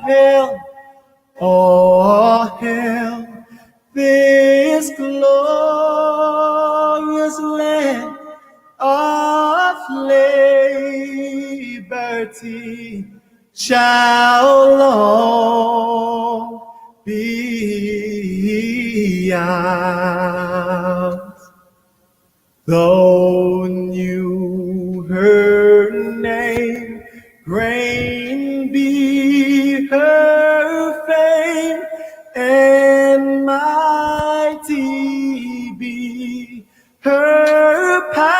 hail, all hail this glorious land of liberty shall long be ours. Though knew her name, great be her fame, and mighty be her power.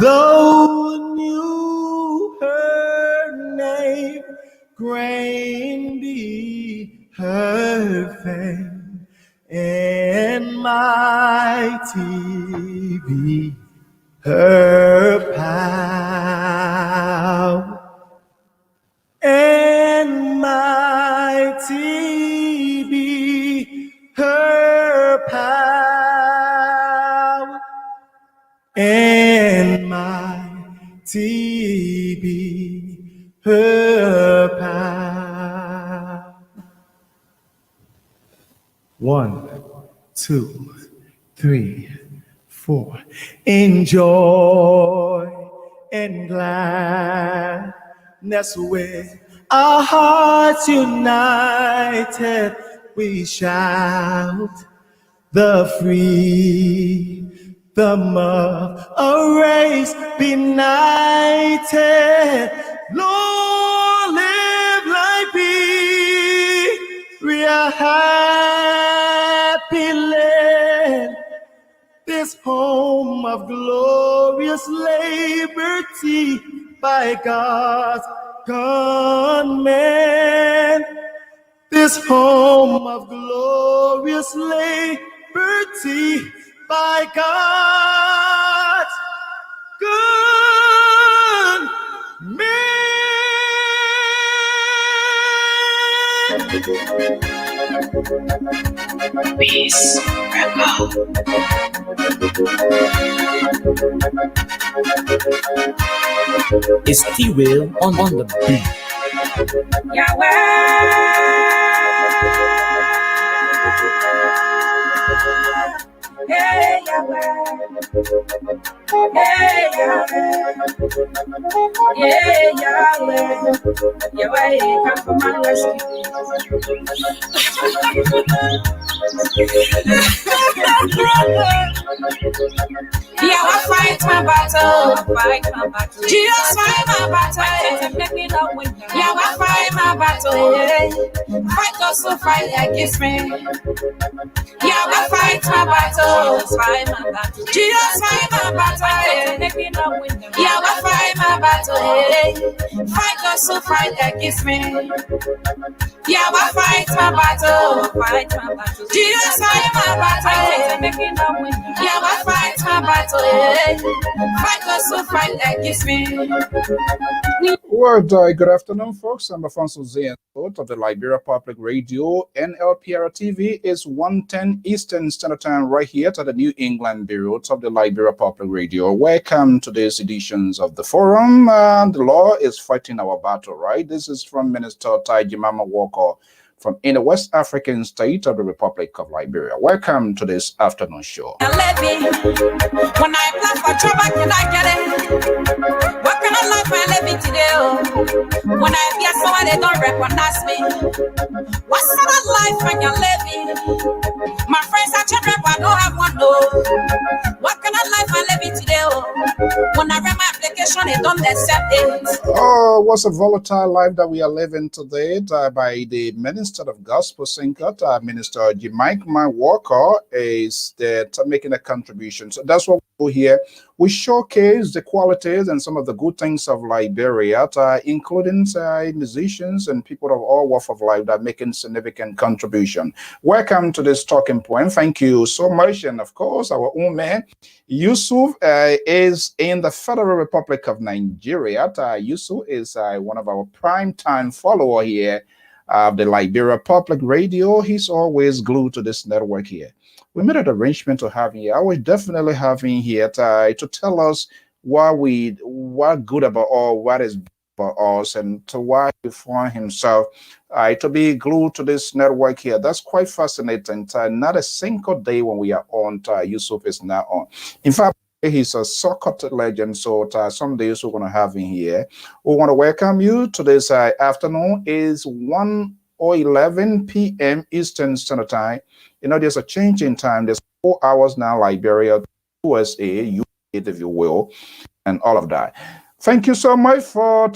Though knew her name, great be her fame, and mighty be her power, and mighty be her power, and mighty be her power. 1, 2, 3, 4. In joy and gladness with our hearts united, we shout the freedom of a race benighted. Lord, live like we are happy land, this home of glorious liberty by God's command. This home of glorious liberty by God's command. Peace, Rebel. It's T-Will on the beat. Hey, Yahweh. Hey, Yahweh. Yeah, Yahweh. Yahweh, come for my rescue. Yeah, I fight my battle. Jesus fight my battle. Make me not win. Yeah, I fight my battle. Fight those who fight against me. Yeah, I fight my battle. Jesus fight my battle. Make me not win. Yeah, I fight my battle. Fight those who fight against me. Yeah, I fight my battle. Jesus fight my battle. Make me not win. Yeah, I fight my battle. Fight those who fight against me. Well, good afternoon, folks. I'm Afonso Zayn of the Liberia Public Radio, and Lpr-Tv is 1:10 Eastern Standard Time right here at the New England Bureau of the Liberia Public Radio. Welcome to these editions of the forum. The law is fighting our battle, right? This is from Minister Jimama Walker from in the West African state of the Republic of Liberia. Welcome to this afternoon show. When I apply for trouble, can I get it? What kind of life I live in today? When I hear someone they don't recognize me, what sort of life when you're living? My friends are children, but I don't have one. No. What kind of life I live in today? When I read my application, they don't accept it. Oh, what's a volatile life that we are living today by the Minister of Gospel Singer, Minister Jimama Walker is making a contribution. So that's what we do here. We showcase the qualities and some of the good things of Liberia, including musicians and people of all walks of life that are making significant contribution. Welcome to this talking point. Thank you so much. And of course, our own man, Yusuf, is in the Federal Republic of Nigeria. Yusuf is one of our prime time follower here of the Liberia Public Radio. He's always glued to this network here. We made an arrangement to have him here. I will definitely have him here to tell us what good about or what is about us and to why he found himself to be glued to this network here. That's quite fascinating. Not a single day when we are on, Yusuf is not on. In fact, he's a soccer legend, so some days we're going to have him here. We want to welcome you to this afternoon. Is 1 or 11 p.m. Eastern Standard Time. You know, there's a change in time. There's 4 hours now, Liberia, USA, UK, if you will, and all of that. Thank you so much for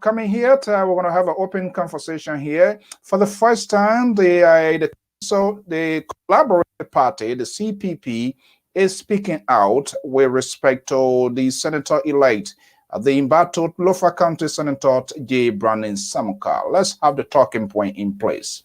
coming here. We're going to have an open conversation here. For the first time, the collaborative party, the CPP, is speaking out with respect to the senator-elect, the embattled Lofa County Senator J. Brandon Samuka. Let's have the talking point in place.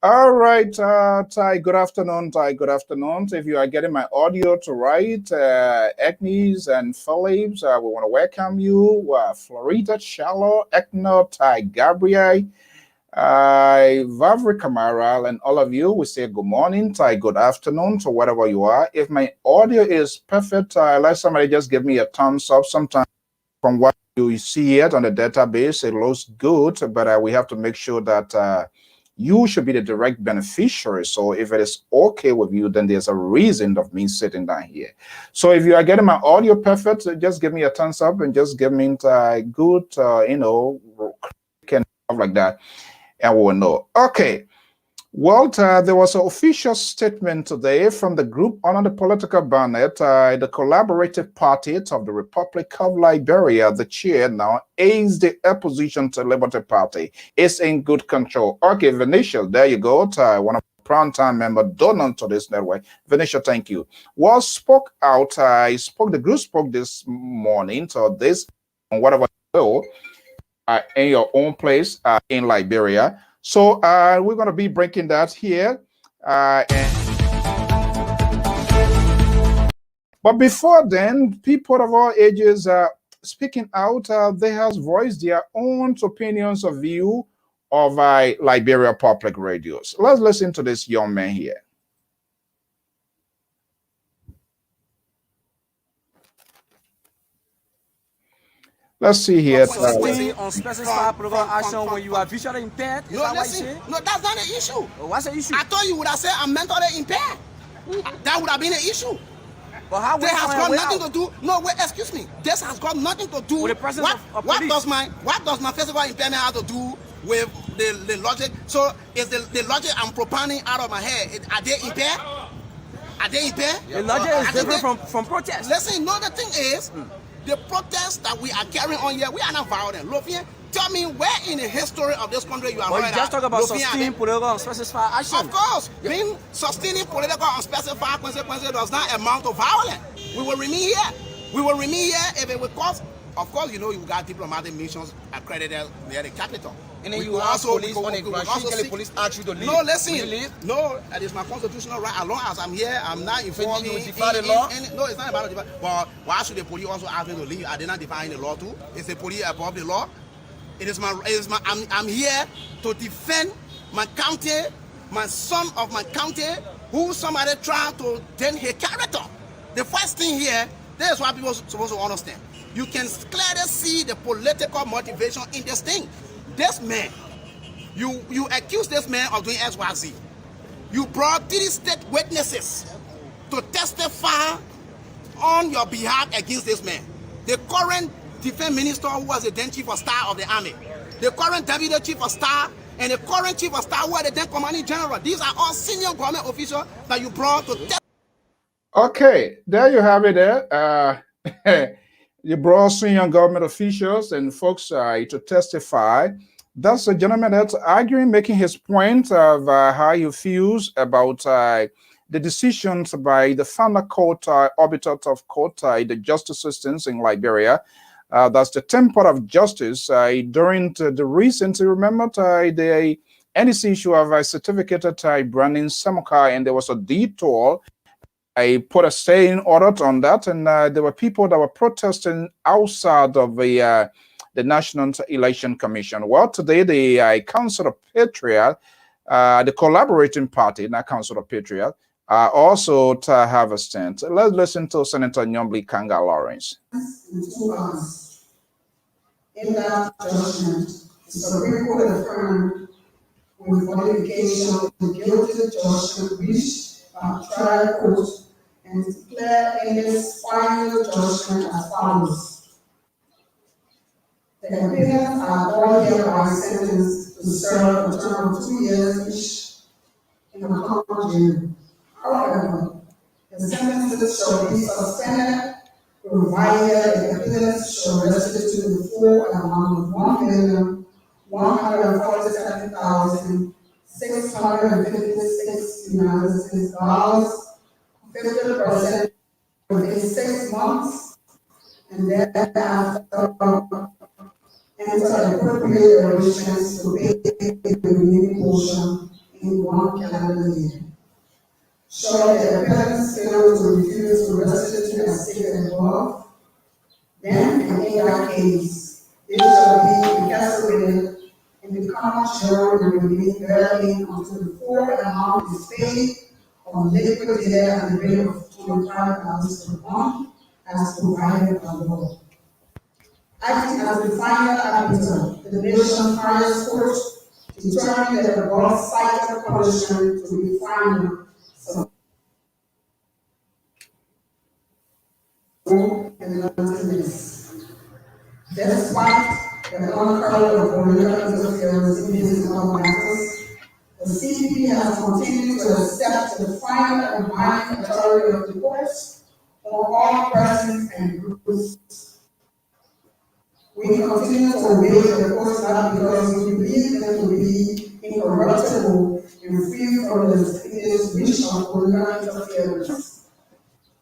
All right, Ty, good afternoon, Ty, good afternoon. If you are getting my audio to right, Agnes and Phillips, we want to welcome you. Florida, Shallow, Ekno, Ty, Gabriel, Vavri Kamara, and all of you, we say good morning, Ty, good afternoon to wherever you are. If my audio is perfect, let somebody just give me a thumbs up. Sometimes from what you see it on the database, it looks good, but we have to make sure that you should be the direct beneficiary. So if it is okay with you, then there's a reason of me sitting down here. So if you are getting my audio perfect, just give me a thumbs up and just give me good, and stuff like that, and we will know. Okay. Well, there was an official statement today from the group under the political banner, the Collaborative Party of the Republic of Liberia. The chair now aids the opposition to Liberty Party. Is in good control. Okay, Venetia, there you go. One of the prime time member donor to this network. Venetia, thank you. Well, spoke out. The group spoke this morning to this, whatever you will, in your own place in Liberia. So we're going to be breaking that here. But before then, people of all ages are speaking out. They have voiced their own opinions of view of Liberia Public Radios. Let's listen to this young man here. Let's see here. On specified political action when you are visually impaired. No, listen. No, that's not an issue. What's the issue? I thought you would have said I'm mentally impaired. That would have been an issue. But how this has got nothing to do. No, wait, excuse me. This has got nothing to do with the presence of police. What does my physical impairment have to do with the logic? So is the logic I'm propounding out of my head? Are they impaired? Are they impaired? The logic is different from protest. Listen, no, the thing is. The protests that we are carrying on here, we are not violent. Lofien, tell me where in the history of this country you are heard you just talk about sustaining political unspecified action. Of course, being sustaining political unspecified consequences does not amount to violence. We will remain here. We will remain here if it will cause. Of course, you know you got diplomatic missions accredited near the capital. And then you ask police on a ground, police ask you to leave. No, listen. Will you leave? No, it is my constitutional right. As long as I'm here, I'm not informed. You defy the law? No, it's not about the defy. But why should the police also ask me to leave? Are they not defying the law too? Is the police above the law? I'm here to defend my county, my son of my county, who somebody tried to dent his character. The first thing here, this is what people are supposed to understand. You can clearly see the political motivation in this thing. This man, you accuse this man of doing XYZ. You brought 3 state witnesses to testify on your behalf against this man. The current defense minister who was the then chief of staff of the army, the current deputy chief of staff, and the current chief of staff who are the then commanding general. These are all senior government officials that you brought to testify. Okay, there you have it there. You brought senior government officials and folks to testify. That's a gentleman that's arguing, making his point of how he feels about the decisions by the final court, arbiter of court, the justice systems in Liberia. That's the temple of justice. During the recent, remember, the NEC issue of a certificated branding Samukai, and there was a detour. I put a stay in order on that, and there were people that were protesting outside of the National Election Commission. Well, today the Council of Patriot, the collaborating party, not Council of Patriot, also to have a stand. Let's listen to Senator Nyombli Kanga Lawrence. In that judgment, the Supreme Court affirmed with qualification the guilty judgment reached by trial court and declared in its final judgment as follows. The appealants are all hereby sentenced to serve a term of 2 years each in a common jail. However, the sentences shall be suspended provided the appealants shall restitute the full amount of $147,656 50% within 6 months, and thereafter enter appropriate arrangements to pay the remaining portion in 1 calendar year. Shall the appellants fail to refuse to restitute as stated above, then in that case, it shall be incarcerated in the common jail and remain therein until the full amount is paid on liquid day at the rate of $25 per month as provided by law. Acting as the final arbiter, the nation's highest court determined that the above cited punishment to be final. Despite the uncovered of political interference in these matters, the CPP has continued to accept the final and binding authority of the courts on all persons and groups. We continue to obey the courts not because we believe them to be incorruptible and free from the reach of political interference.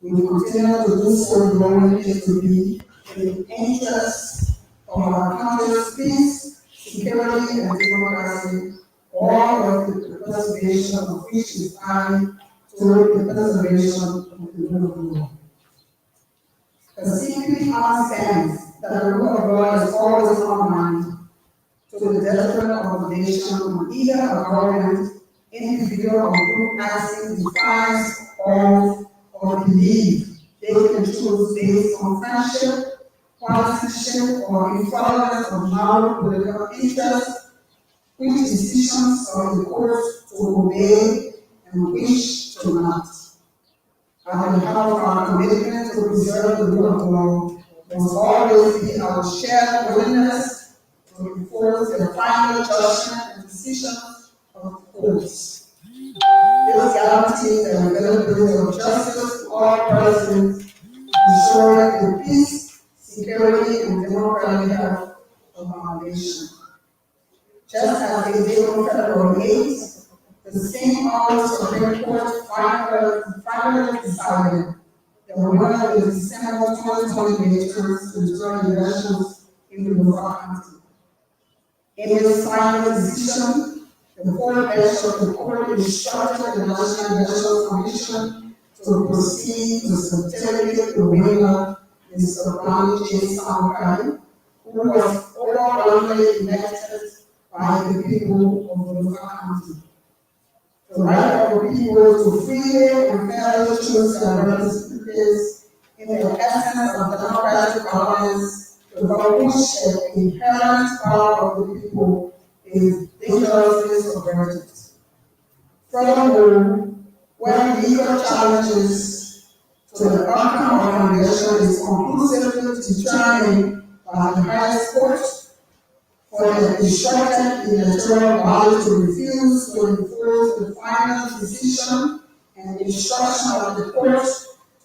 We continue to do so knowing it to be in the interest of our country's peace, security, and democracy, all of the preservation of which is tied to the preservation of the rule of law. The CPP understands that the rule of law is always undermined to the detriment of the nation when either a government, individual, or group acting defies or believe they can choose based on friendship, partisanship, or intolerance of narrow political interests, which decisions of the court to obey and which to not. On behalf of our commitment to preserve the rule of law, must always be our shared willingness to enforce the final judgment and decisions of the courts. This guarantees the availability of justice to all persons, ensuring the peace, security, and democratic health of our nation. Just as they did on February 8th, the same hours Supreme Court finally decided that one of the December 2020 midterms to during elections in the Liberia County. In its final decision, the court of the court instructed the National Electoral Commission to proceed to certificate the winner, Mr. Ronald J. Samukai, who was overwhelmingly elected by the people of the Liberia County. The right of the people to freely and fairly choose their representatives in the essence of democratic governance, without which the inherent power of the people is dangerously subverted. Furthermore, when legal challenges to the outcome of an election is conclusively determined by the highest court, for the instructed electoral body to refuse to enforce the final decision and instruction of the court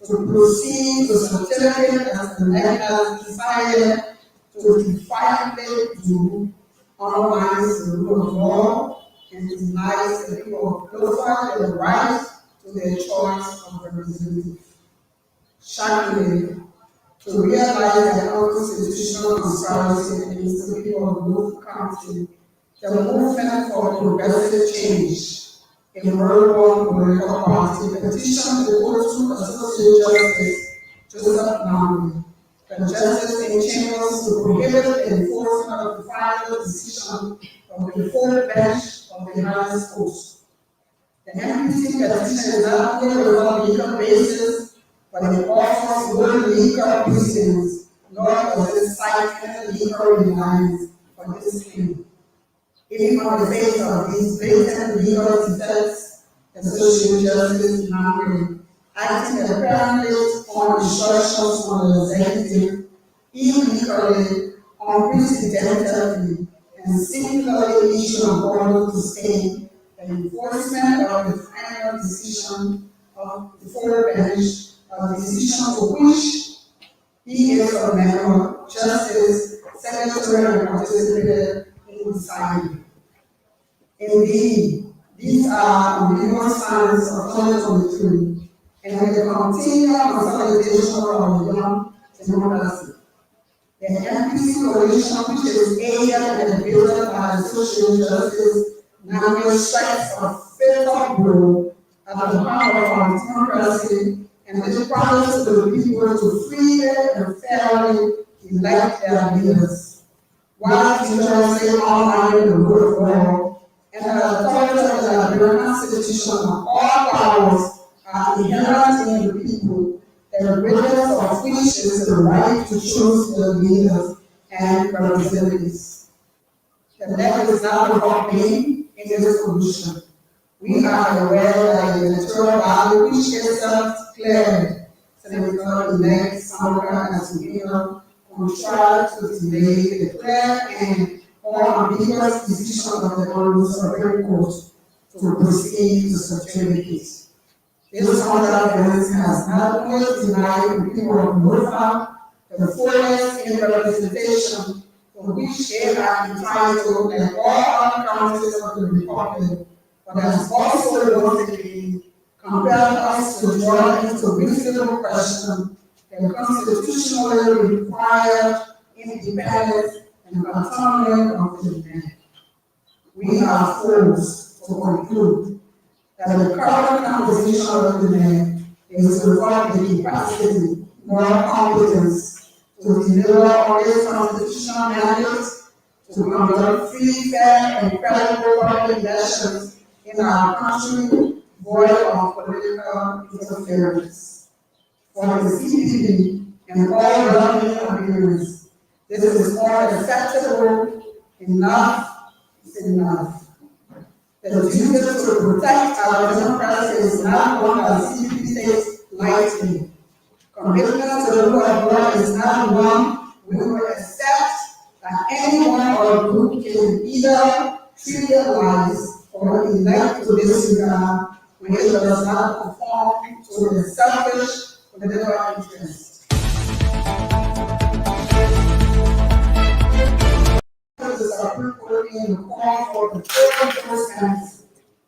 to proceed to certificate as the next has decided to defiantly do undermines the rule of law and denies the people of Clover the right to their choice of representative. Shockingly, to realize that unconstitutional conspiracy against the people of North County the movement for progressive change, a world-born political party, petitioned the go-to Associate Justice Joseph Nambi for justice in chambers to prohibit the enforcement of the final decision of the full bench of the highest court. The NPC petition is not only on legal basis, but it offers no legal reasons, nor does it cite any legal reliance for this claim. Even on the face of these blatant legal defects, Associate Justice Nambi, acting apparently on instructions from the executive, illegally, unprecedentedly, and singularly issued an order to stay the enforcement of the final decision of the full bench, a decision to which he is a member, Justice, Secretary, and participated in deciding. Indeed, these are numerous signs of 2023, and with the continual consolidation of the young democracy. The NPC coalition, which is aided and abetted by social justice, now strikes a fatal blow at the heart of our democracy, and which promises the people to freely and fairly elect their leaders, while vigorously honoring the rule of law and the authority of the Liberian Constitution. All powers are inherent in the people, the greatest of which is the right to choose their leaders and representatives. The left is not about being in this solution. We are aware that the electoral value which is self-declared Senator elect Sandra as winner contrary to delay the clear and unambiguous decision of the Honorable Supreme Court to proceed to certificate. This counter-evidence has not only denied the people of Norfolk the fullest in representation for which they are entitled and all other counties of the Republic, but has also logically compelled us to draw into reasonable question the constitutionally required independence and autonomy of the men. We are forced to conclude that the current composition of the men is without the capacity nor competence to deliver on its constitutional mandate to conduct free, fair, and credible public elections in our country, void of political interference. For the CPP and all relevant agreements, this is all acceptable. Enough is enough. The duty to protect our democracy is not one that CPP takes lightly. Commitment to the rule of law is not one we will accept that anyone or group can either trivialize or elect to disregard when it does not conform to the selfish political interest. The Supreme Court in the call for the full enforcement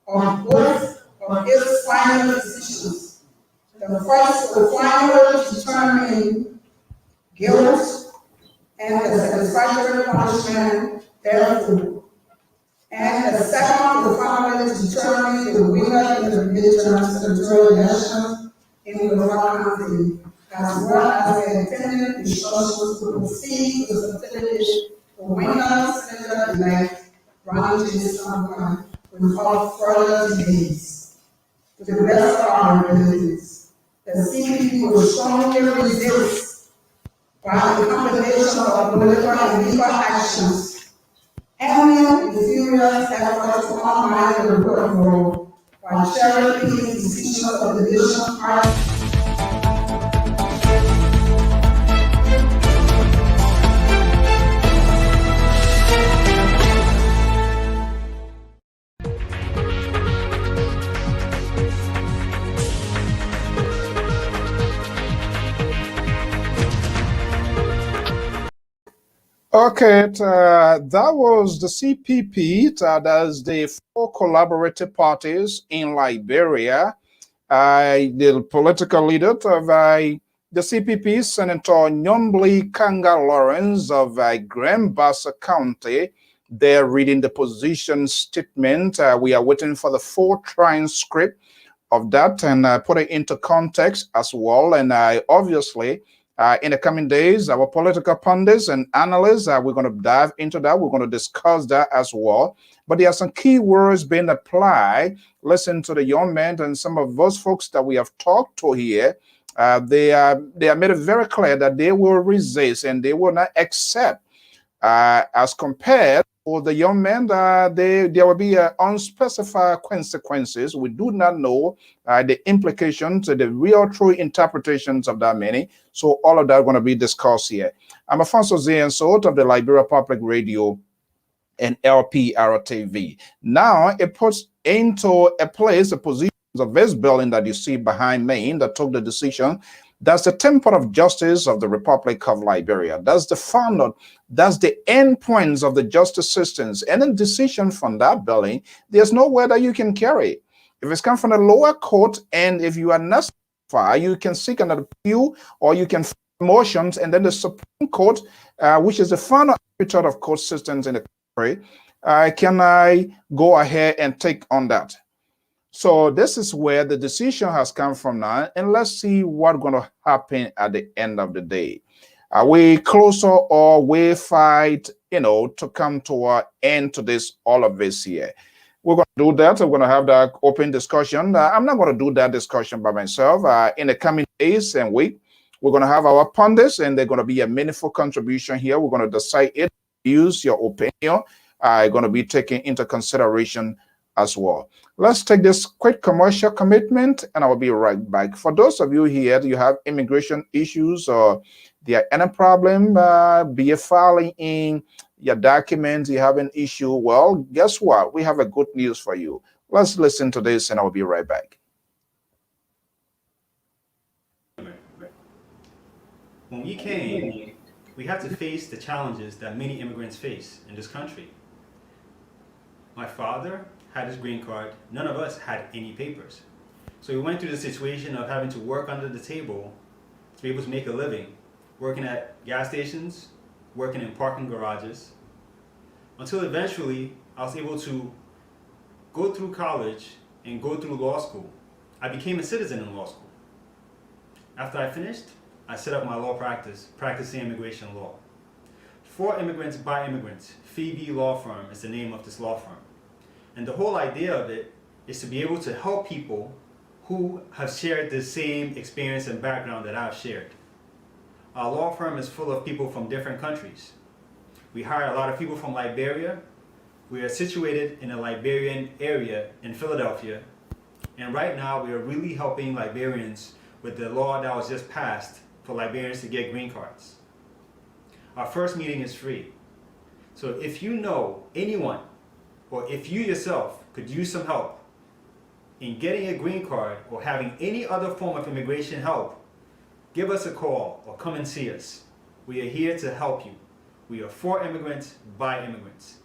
of both of its final decisions. The first will finally determine guilt and the satisfactory punishment therefor. And the second will finally determine the winner in the midterm senatorial elections in the County, as well as the intended instructions to proceed to the certificate for winner senator-elect Ronald J. Sandra without further delays. To the best of our abilities, the CPP will strongly resist by the combination of political and legal actions, any inferior effort to undermine the rule of law by cherry-picking decisions of the division party. Okay, that was the CPP, that's the four collaborative parties in Liberia. The political leader of the CPP, Senator Nyombli Kanga Lawrence of Grand Bassa County, there reading the position statement. We are waiting for the full transcript of that and put it into context as well. And obviously, in the coming days, our political pundits and analysts, we're going to dive into that. We're going to discuss that as well. But there are some key words being applied. Listen to the young men and some of those folks that we have talked to here. They are made it very clear that they will resist and they will not accept. As compared for the young men, there will be unspecified consequences. We do not know the implications, the real true interpretations of that many. So all of that are going to be discussed here. I'm Afonso Ziensot of the Liberia Public Radio and Lpr-Tv. Now it puts into a place the positions of this building that you see behind me that took the decision. That's the temple of justice of the Republic of Liberia. That's the founder. That's the endpoints of the justice systems. Any decision from that building, there's nowhere that you can carry. If it's come from the lower court, and if you are not satisfied, you can seek an appeal or you can file motions, and then the Supreme Court, which is the final arbiter of court systems in the country, can I go ahead and take on that. So this is where the decision has come from now, and let's see what's going to happen at the end of the day. Are we closer or we fight, to come to an end to this, all of this here? We're going to do that. We're going to have that open discussion. I'm not going to do that discussion by myself. In the coming days and week, we're going to have our pundits, and they're going to be a meaningful contribution here. We're going to decide it, use your opinion, going to be taken into consideration as well. Let's take this quick commercial commitment and I'll be right back. For those of you here, you have immigration issues or there are any problem, be it filing in your documents, you have an issue, well, guess what? We have a good news for you. Let's listen to this and I'll be right back. When we came, we had to face the challenges that many immigrants face in this country. My father had his green card. None of us had any papers. So we went through the situation of having to work under the table to be able to make a living, working at gas stations, working in parking garages, until eventually I was able to go through college and go through law school. I became a citizen in law school. After I finished, I set up my law practice, practicing immigration law. For immigrants by immigrants, Phoebe Law Firm is the name of this law firm. And the whole idea of it is to be able to help people who have shared the same experience and background that I've shared. Our law firm is full of people from different countries. We hire a lot of people from Liberia. We are situated in a Liberian area in Philadelphia. And right now we are really helping Liberians with the law that was just passed for Liberians to get green cards. Our first meeting is free. So if you know anyone, or if you yourself could use some help in getting a green card or having any other form of immigration help, give us a call or come and see us. We are here to help you. We are for immigrants, by immigrants.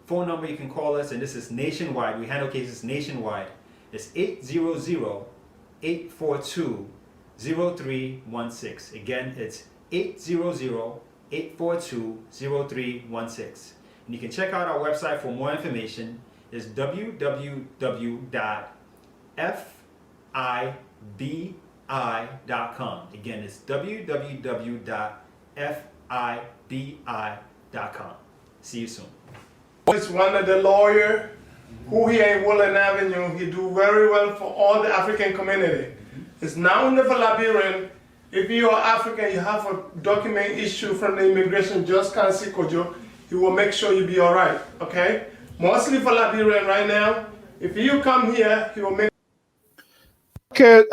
Phone number you can call us, and this is nationwide. We handle cases nationwide. It's 800-842-0316. Again, it's 800-842-0316. And you can check out our website for more information. It's www.fibi.com. Again, it's www.fibi.com. See you soon. It's one of the lawyer who here in Woodland Avenue. He do very well for all the African community. It's now in the Liberian. If you are African, you have a document issue from the immigration just can't see Kojo. He will make sure you be all right, okay? Mostly for Liberian right now. If you come here, he will make. Okay,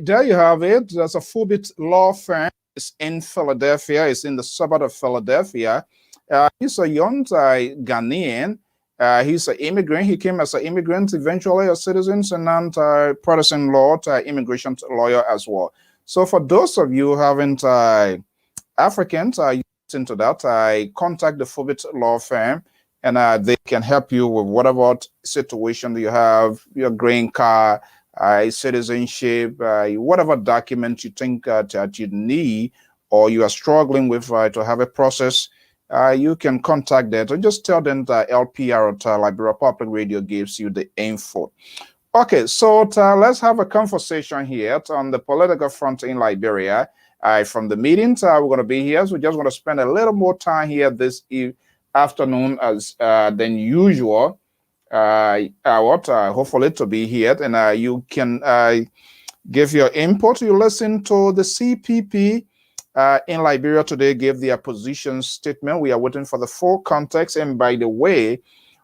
there you have it. There's a Fubit law firm. It's in Philadelphia. It's in the suburb of Philadelphia. He's a young Ghanaian. He's an immigrant. He came as an immigrant, eventually a citizen, and now practicing law, immigration lawyer as well. So for those of you who haven't Africans, into that, I contact the Fubit law firm, and they can help you with whatever situation you have, your green card, citizenship, whatever document you think that you need or you are struggling with to have a process you can contact them or just tell them that LPR at Liberia Public Radio gives you the info. Okay, so let's have a conversation here on the political front in Liberia. From the meetings, we're going to be here, so we're just going to spend a little more time here this afternoon as than usual. Hopefully to be here, and you can give your input. You listen to the CPP in Liberia today gave their position statement. We are waiting for the full context. And by the way,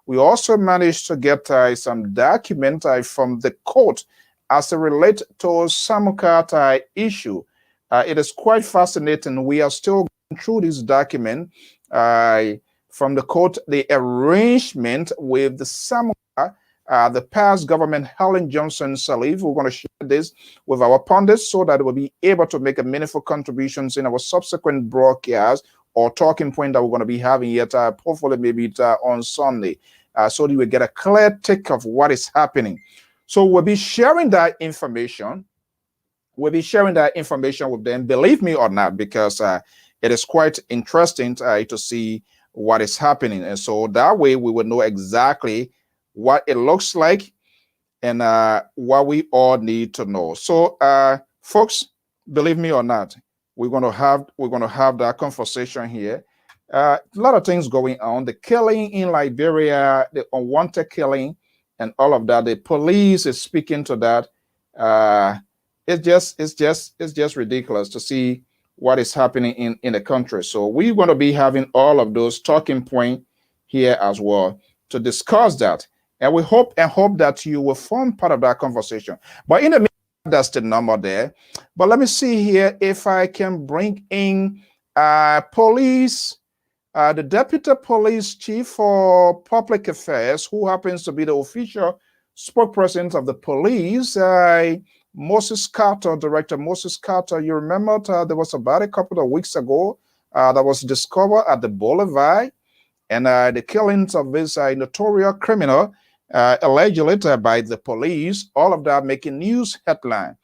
we also managed to get some document from the court as it relates to Samukat issue. It is quite fascinating. We are still going through this document from the court, the arrangement with the Samukat, the past government, Helen Johnson Sirleaf. We're going to share this with our pundits so that we'll be able to make a meaningful contributions in our subsequent broadcast or talking point that we're going to be having yet, hopefully maybe on Sunday, so that we get a clear take of what is happening. So we'll be sharing that information. We'll be sharing that information with them, believe me or not, because it is quite interesting to see what is happening. And so that way we will know exactly what it looks like and what we all need to know. So folks, believe me or not, we're going to have that conversation here. A lot of things going on. The killing in Liberia, the unwanted killing, and all of that. The police is speaking to that. It's just ridiculous to see what is happening in the country. So we're going to be having all of those talking points here as well to discuss that. And we hope that you will form part of that conversation. But in the meantime, that's the number there. But let me see here if I can bring in police, the deputy police chief for public affairs, who happens to be the official spokesperson of the police, Moses Carter, Director Moses Carter. You remember there was about a couple of weeks ago that was discovered at the Boulevard, and the killings of this notorious criminal, allegedly by the police, all of that making news headline.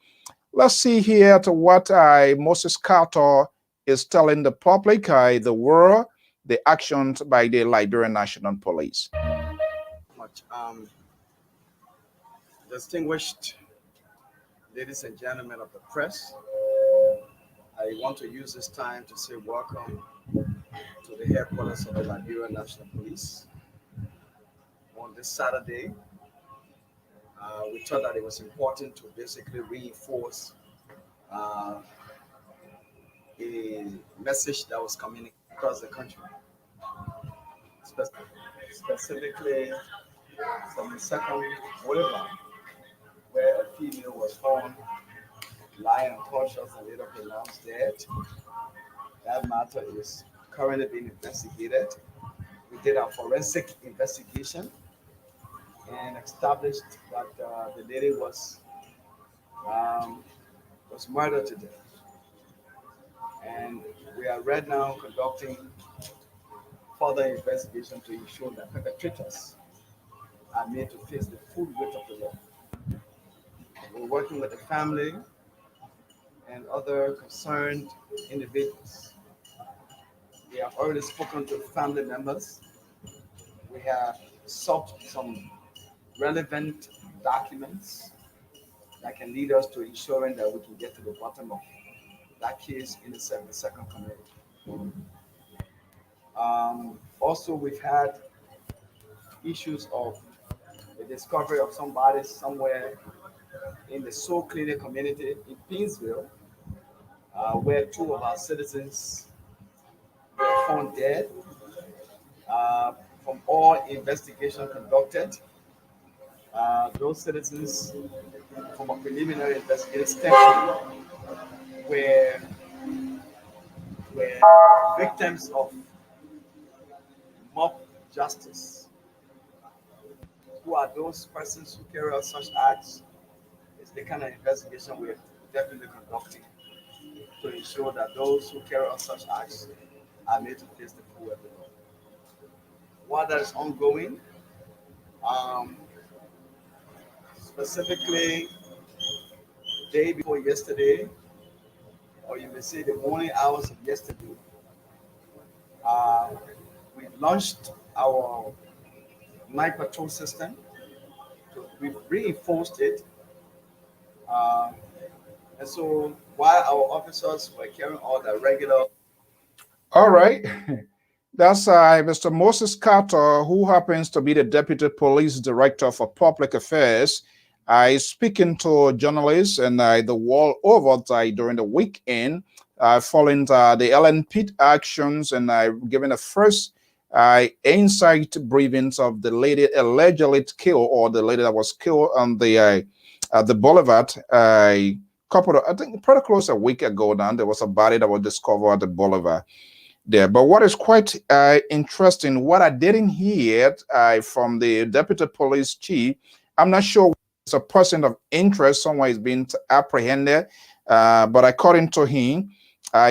Let's see here to what Moses Carter is telling the public, the world, the actions by the Liberian National Police. Distinguished ladies and gentlemen of the press, I want to use this time to say welcome to the headquarters of the Liberian National Police. On this Saturday, we thought that it was important to basically reinforce a message that was coming across the country, specifically from the second Boulevard, where a female was found lying unconscious and later pronounced dead. That matter is currently being investigated. We did a forensic investigation and established that the lady was murdered to death. And we are right now conducting further investigation to ensure that perpetrators are made to face the full weight of the law. We're working with the family and other concerned individuals. We have already spoken to family members. We have sought some relevant documents that can lead us to ensuring that we can get to the bottom of that case in the second community. Also, we've had issues of the discovery of some bodies somewhere in the Soul Clinic community in Pinsville, where two of our citizens were found dead. From all investigation conducted, those citizens, from a preliminary investigation standpoint, were victims of mob justice. Who are those persons who carry out such acts? It's the kind of investigation we're definitely conducting to ensure that those who carry out such acts are made to face the full weight of the law. While that is ongoing, specifically the day before yesterday, or you may say the morning hours of yesterday, We launched our night patrol system. We've reinforced it. And so while our officers were carrying all the regular. All right. That's Mr. Moses Carter, who happens to be the Deputy Police Director for Public Affairs. Speaking to journalists and the world over during the weekend, following the LNP actions and giving a first insight briefings of the lady allegedly killed, or the lady that was killed on the boulevard. I think pretty close a week ago now, there was a body that was discovered at the boulevard there. But what is quite interesting, what I didn't hear from the Deputy Police Chief, I'm not sure it's a person of interest, someone is being apprehended, but according to him,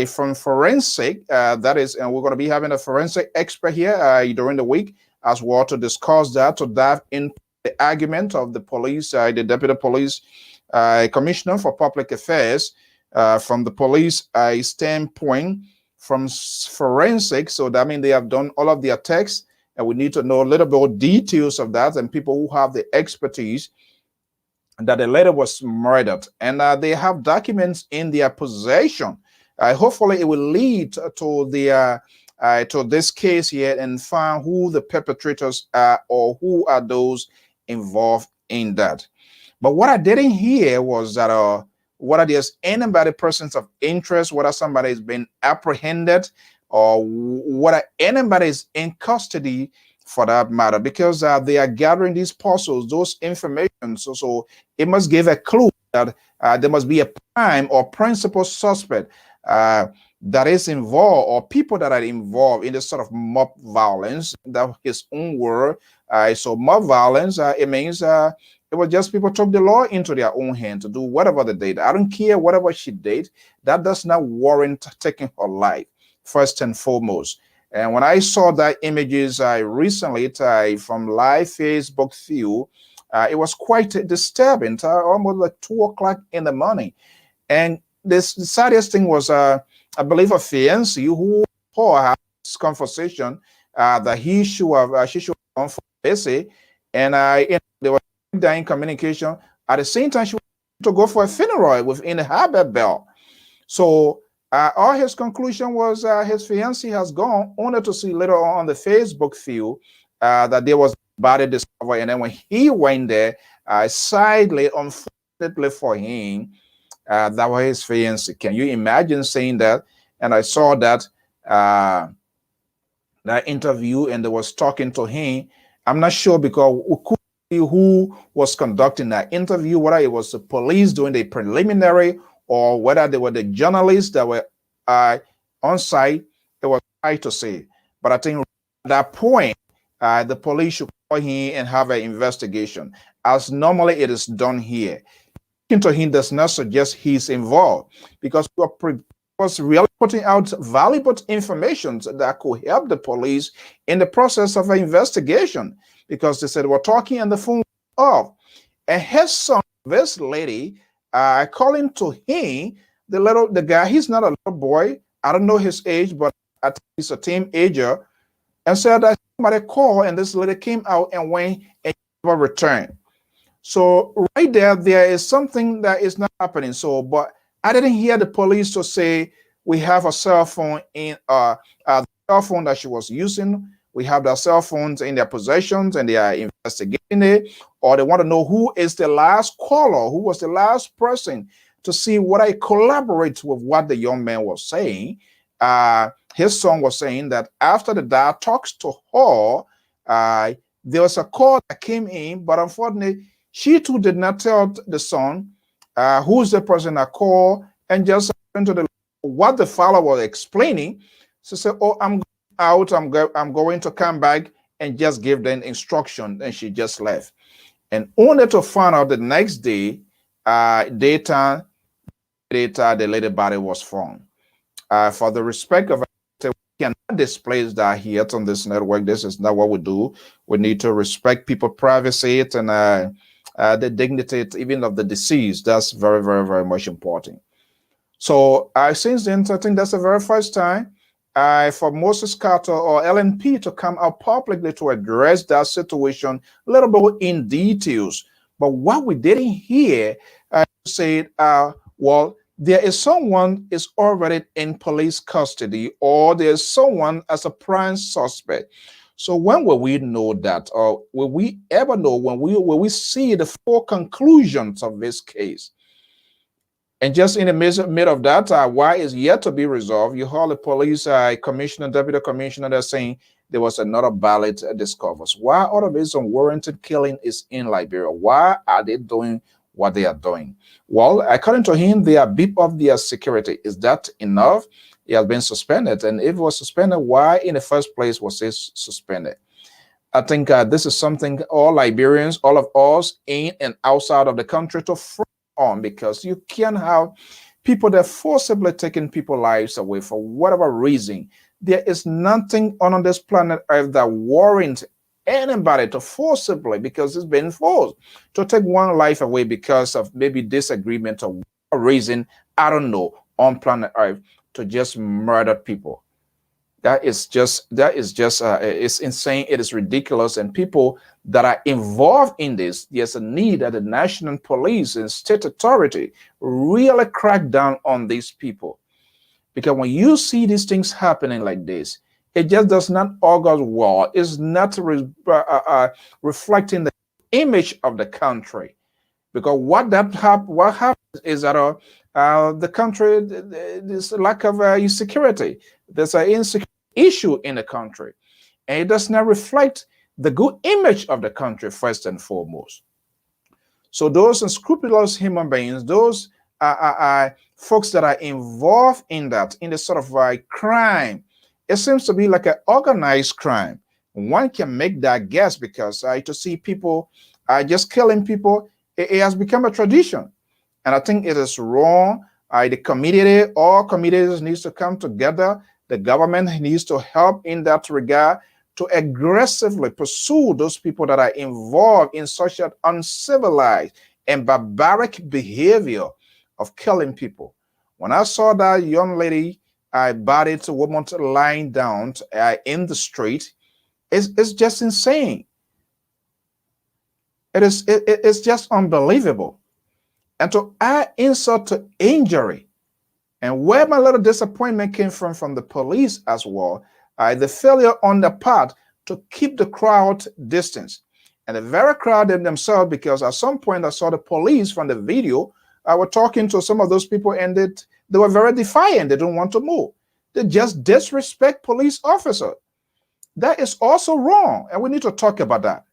from forensic, that is, and we're going to be having a forensic expert here during the week as well to discuss that, to dive into the argument of the police, the Deputy Police Commissioner for Public Affairs, from the police standpoint, from forensic. So that means they have done all of their tests, and we need to know a little bit more details of that, and people who have the expertise that the lady was murdered, and they have documents in their possession. Hopefully it will lead to the to this case here and find who the perpetrators are, or who are those involved in that. But what I didn't hear was that whether there's anybody, persons of interest, whether somebody has been apprehended, or whether anybody is in custody for that matter, because they are gathering these puzzles, those information. So it must give a clue that there must be a prime or principal suspect that is involved, or people that are involved in this sort of mob violence. That his own word. So mob violence, it means it was just people took the law into their own hand to do whatever they did. I don't care whatever she did. That does not warrant taking her life, first and foremost. And when I saw that images recently from live Facebook view, it was quite disturbing, almost like 2 o'clock in the morning. And the saddest thing was, I believe, a fiancé who had this conversation that she should have gone for Bessie, and they were in communication. At the same time, she wanted to go for a funeral within the Harbor Bell. So all his conclusion was his fiancé has gone, only to see later on the Facebook feed that there was body discovered. And then when he went there, sadly, unfortunately for him, that was his fiancé. Can you imagine saying that? And I saw that that interview, and they was talking to him. I'm not sure, because we could see who was conducting that interview, whether it was the police doing the preliminary, or whether they were the journalists that were on site. It was hard to say. But I think at that point, the police should call him and have an investigation, as normally it is done here. To him does not suggest he's involved, because we was really putting out valuable information that could help the police in the process of an investigation, because they said we're talking on the phone off, and his son, this lady, calling to him, the guy, he's not a little boy, I don't know his age, but I think he's a teenager, and said that somebody called, and this lady came out and went and never returned. So right there is something that is not happening. So, but I didn't hear the police to say we have a cell phone in the cell phone that she was using. We have the cell phones in their possessions, and they are investigating it, or they want to know who is the last caller, who was the last person, to see what I collaborate with what the young man was saying. His son was saying that after the dad talks to her, there was a call that came in, but unfortunately, she too did not tell the son who's the person that called, and just into what the father was explaining. She said, "Oh, I'm out. I'm going to come back," and just give them instruction, and she just left. And only to find out the next day, data, the lady body was found. For the respect of, we cannot display that here on this network. This is not what we do. We need to respect people's privacy and the dignity even of the deceased. That's very, very, very much important. So since then, I think that's the very first time for Moses Carter or LNP to come out publicly to address that situation a little bit in details. But what we didn't hear, said, well, there is someone is already in police custody, or there's someone as a prime suspect. So when will we know that, or will we ever know when we see the full conclusions of this case? And just in the midst of that, why is yet to be resolved? You heard the police commissioner, deputy commissioner, they're saying there was another ballot discovered. Why all of this unwarranted killing is in Liberia? Why are they doing what they are doing? Well, according to him, they are beef up their security. Is that enough? He has been suspended. And if it was suspended, why in the first place was it suspended? I think this is something all Liberians, all of us in and outside of the country to on, because you can't have people that forcibly taking people's lives away for whatever reason. There is nothing on this planet Earth that warrants anybody to forcibly, because it's been forced, to take one life away because of maybe disagreement or reason, I don't know, on planet Earth, to just murder people. That is just it's insane. It is ridiculous. And people that are involved in this, there's a need that the national police and state authority really crack down on these people. Because when you see these things happening like this, it just does not augur well. It's not reflecting the image of the country. Because what happens is that the country, there's a lack of security. There's an insecurity issue in the country, and it does not reflect the good image of the country first and foremost. So those unscrupulous human beings, those folks that are involved in that, in the sort of crime, it seems to be like an organized crime. One can make that guess, because to see people just killing people, it has become a tradition. And I think it is wrong. The community, all communities needs to come together. The government needs to help in that regard to aggressively pursue those people that are involved in such an uncivilized and barbaric behavior of killing people. When I saw that young lady, bodied a woman lying down in the street, it's just insane. It's just unbelievable. And to add insult to injury, and where my little disappointment came from the police as well, the failure on the part to keep the crowd distance. And the very crowd themselves, because at some point I saw the police from the video, I was talking to some of those people, and they were very defiant. They don't want to move. They just disrespect police officers. That is also wrong, and we need to talk about that.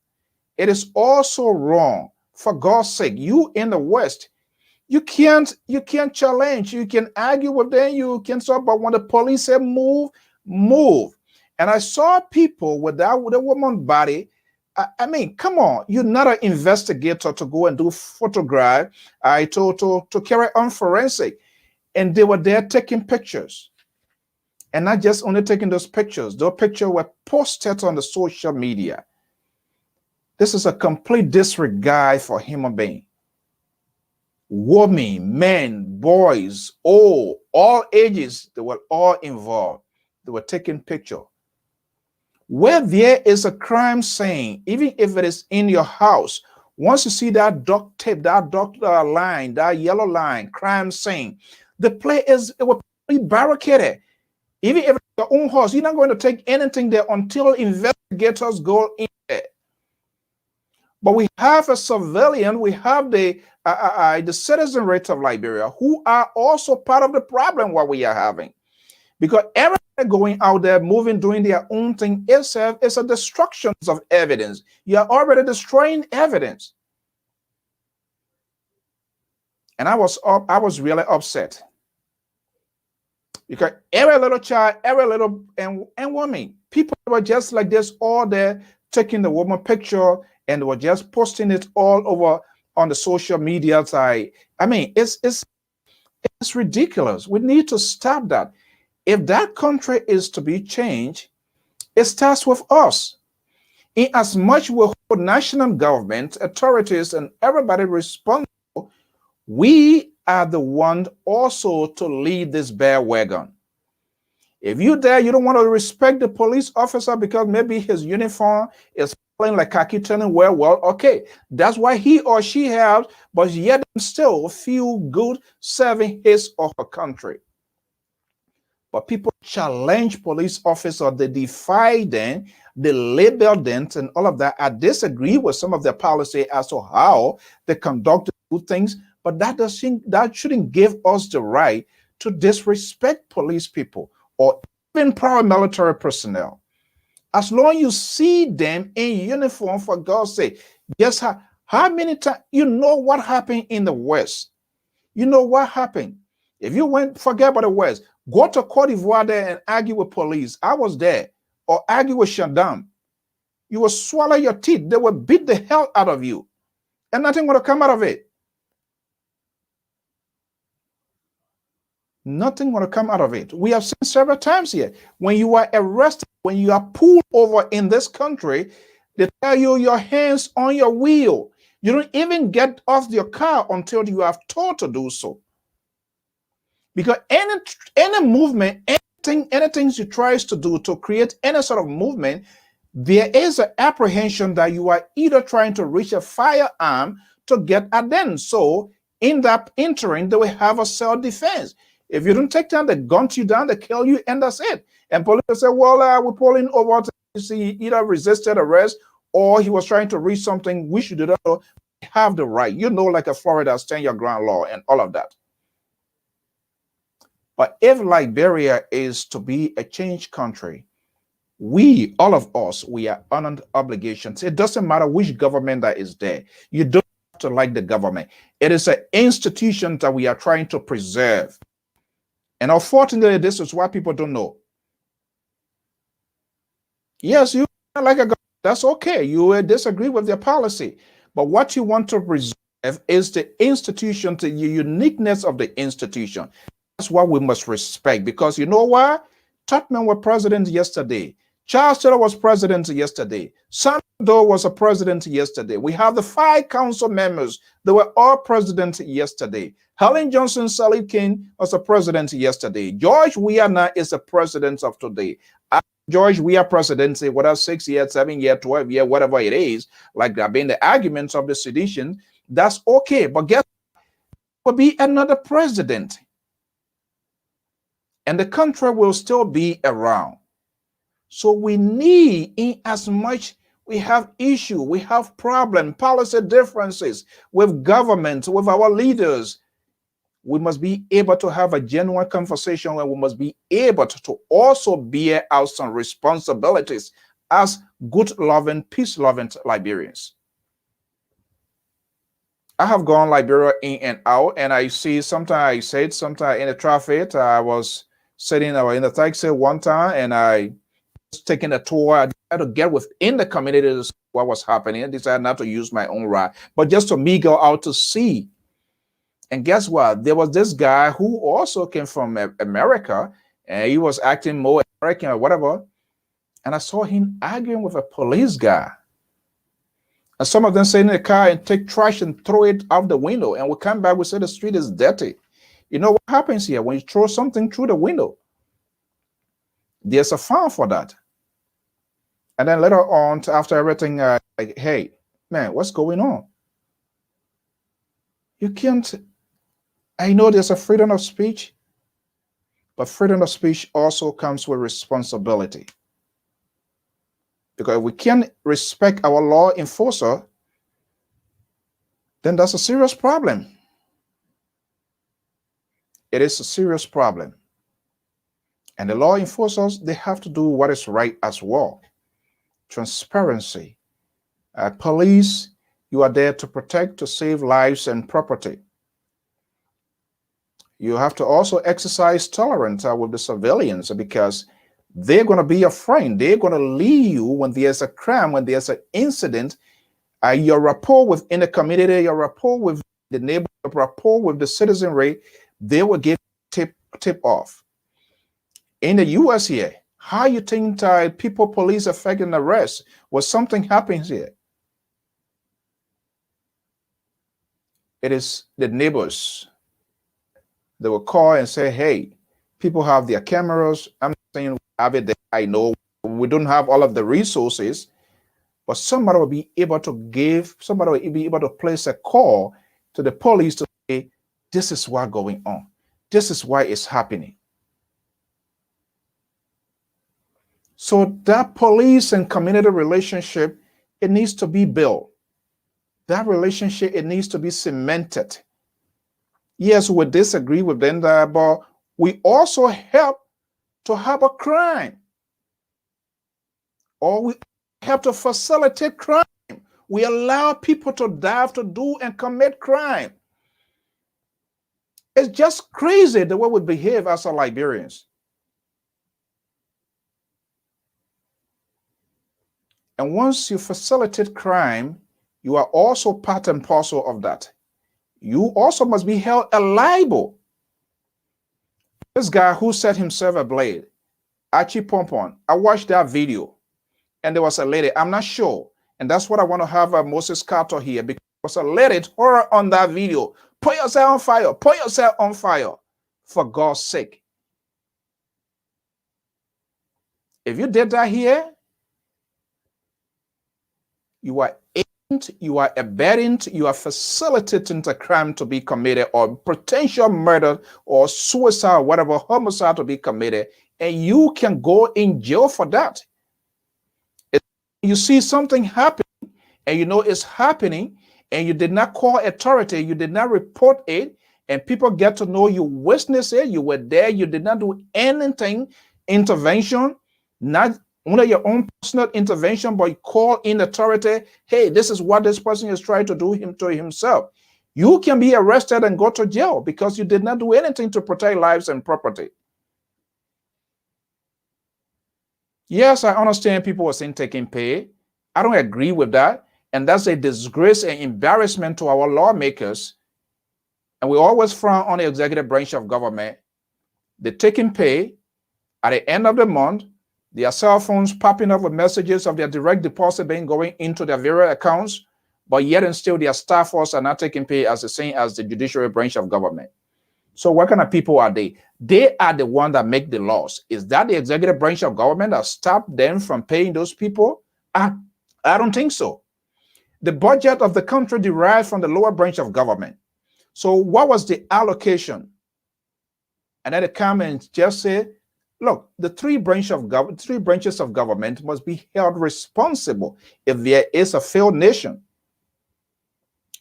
It is also wrong. For God's sake, you in the West, you can't challenge. You can argue with them. You can stop. But when the police say move, move. And I saw people with a woman's body. I mean, come on. You're not an investigator to go and do photograph. To carry on forensic. And they were there taking pictures. And not just only taking those pictures. Those pictures were posted on the social media. This is a complete disregard for human beings. Women, men, boys, all ages, they were all involved. They were taking pictures. Where there is a crime scene, even if it is in your house, once you see that duct tape, that duct line, that yellow line, crime scene, the place will be barricaded. Even if it's your own house, you're not going to take anything there until investigators go in there. But we have a civilian, we have the citizen rate of Liberia, who are also part of the problem what we are having. Because everybody going out there, moving, doing their own thing itself is a destruction of evidence. You are already destroying evidence. And I was really upset. Because every little child, every little and woman, people were just like this, all there taking the woman picture, and were just posting it all over on the social media side. I mean, it's ridiculous. We need to stop that. If that country is to be changed, it starts with us. In as much we hold national government, authorities, and everybody responsible, we are the one also to lead this bear wagon. If you there, you don't want to respect the police officer because maybe his uniform is playing like khaki turning well, okay. That's why he or she has, but yet still feel good serving his or her country. But people challenge police officers, they defy them, they label them, and all of that. I disagree with some of their policy as to how they conduct good things, but that shouldn't give us the right to disrespect police people or even paramilitary personnel. As long as you see them in uniform, for God's sake, guess how many times, you know what happened in the West? You know what happened? If you forget about the West, go to Cote d'Ivoire there and argue with police. I was there. Or argue with gendarmes. You will swallow your teeth. They will beat the hell out of you. And nothing will come out of it. Nothing will come out of it. We have seen several times here. When you are arrested, when you are pulled over in this country, they tell you your hands on your wheel. You don't even get off your car until you have told to do so. Because any movement, anything you tries to do to create any sort of movement, there is an apprehension that you are either trying to reach a firearm to get at them. So in that interim, they will have a self-defense. If you don't take time, they gun you down, they kill you, and that's it. And police will say, well, we're pulling over to see either resisted arrest or he was trying to reach something. We should do that. Have the right. You know, like a Florida stand your ground law and all of that. But if Liberia is to be a changed country, we, all of us, we are under obligations. It doesn't matter which government that is there. You don't have to like the government. It is an institution that we are trying to preserve. And unfortunately, this is why people don't know. Yes, you like a government. That's okay. You will disagree with their policy. But what you want to preserve is the institution, the uniqueness of the institution. That's what we must respect. Because you know why? Tubman was president yesterday. Charles Taylor was president yesterday. Sando was a president yesterday. We have the 5 council members. They were all president yesterday. Helen Johnson Sirleaf King was a president yesterday. George Weah now is the president of today. George Weah presidency, whether 6 years, 7 years, 12 years, whatever it is, like there have been the arguments of the sedition, that's okay. But guess what? Will be another president. And the country will still be around. So we need, in as much we have issue, we have problem, policy differences with government, with our leaders, we must be able to have a genuine conversation where we must be able to also bear out some responsibilities as good, loving, peace-loving Liberians. I have gone Liberia in and out, and I see sometimes I said, sometimes in the traffic, I was sitting in the taxi one time, and I was taking a tour. I had to get within the community to see what was happening. I decided not to use my own ride, but just to me go out to see. And guess what? There was this guy who also came from America, and he was acting more American or whatever. And I saw him arguing with a police guy. And some of them stay in the car and take trash and throw it out the window. And we come back, we say the street is dirty. You know what happens here? When you throw something through the window, there's a fine for that. And then later on, after everything, like, hey, man, what's going on? You can't. I know there's a freedom of speech, but freedom of speech also comes with responsibility. Because if we can't respect our law enforcer, then that's a serious problem. It is a serious problem. And the law enforcers, they have to do what is right as well. Transparency. Police, you are there to protect, to save lives and property. You have to also exercise tolerance with the civilians, because they're going to be your friend. They're going to lead you when there's a crime, when there's an incident. Your rapport within the community, your rapport with the neighbor, your rapport with the citizenry, they will give tip off. In the U.S. here, how you think people, police affect an arrest when something happens here? It is the neighbors. They will call and say, hey, People have their cameras. I'm not saying we have it there. I know we don't have all of the resources, but somebody will be able to place a call to the police to say, this is what's going on. This is why it's happening. So that police and community relationship, it needs to be built. That relationship, it needs to be cemented. Yes, we disagree with them, but we also help to have a crime. Or we help to facilitate crime. We allow people to dive to do and commit crime. It's just crazy the way we behave as Liberians. And once you facilitate crime, you are also part and parcel of that. You also must be held liable. This guy who set himself ablaze, Archie Pompon, I watched that video, and there was a lady, I'm not sure, and that's what I want to have Moses Carter here, because there was a lady told her on that video, put yourself on fire, put yourself on fire, for God's sake. If you did that here, you are aiding, you are abetting, you are facilitating the crime to be committed, or potential murder, or suicide, or whatever, homicide to be committed, and you can go in jail for that. If you see something happening, and you know it's happening, and you did not call authority, you did not report it, and people get to know you witnessed it, you were there, you did not do anything, intervention, not only your own personal intervention, but you call in authority, hey, this is what this person is trying to do to himself. You can be arrested and go to jail because you did not do anything to protect lives and property. Yes, I understand people were saying taking pay. I don't agree with that. And that's a disgrace and embarrassment to our lawmakers. And we always frown on the executive branch of government. They're taking pay at the end of the month. Their cell phones popping up with messages of their direct deposit being going into their various accounts, but yet and still their staff force are not taking pay as the same as the judiciary branch of government. So what kind of people are they? They are the one that make the laws. Is that the executive branch of government that stopped them from paying those people? I don't think so. The budget of the country derives from the lower branch of government. So what was the allocation? And then they come and just say, look, the three branches of government must be held responsible if there is a failed nation.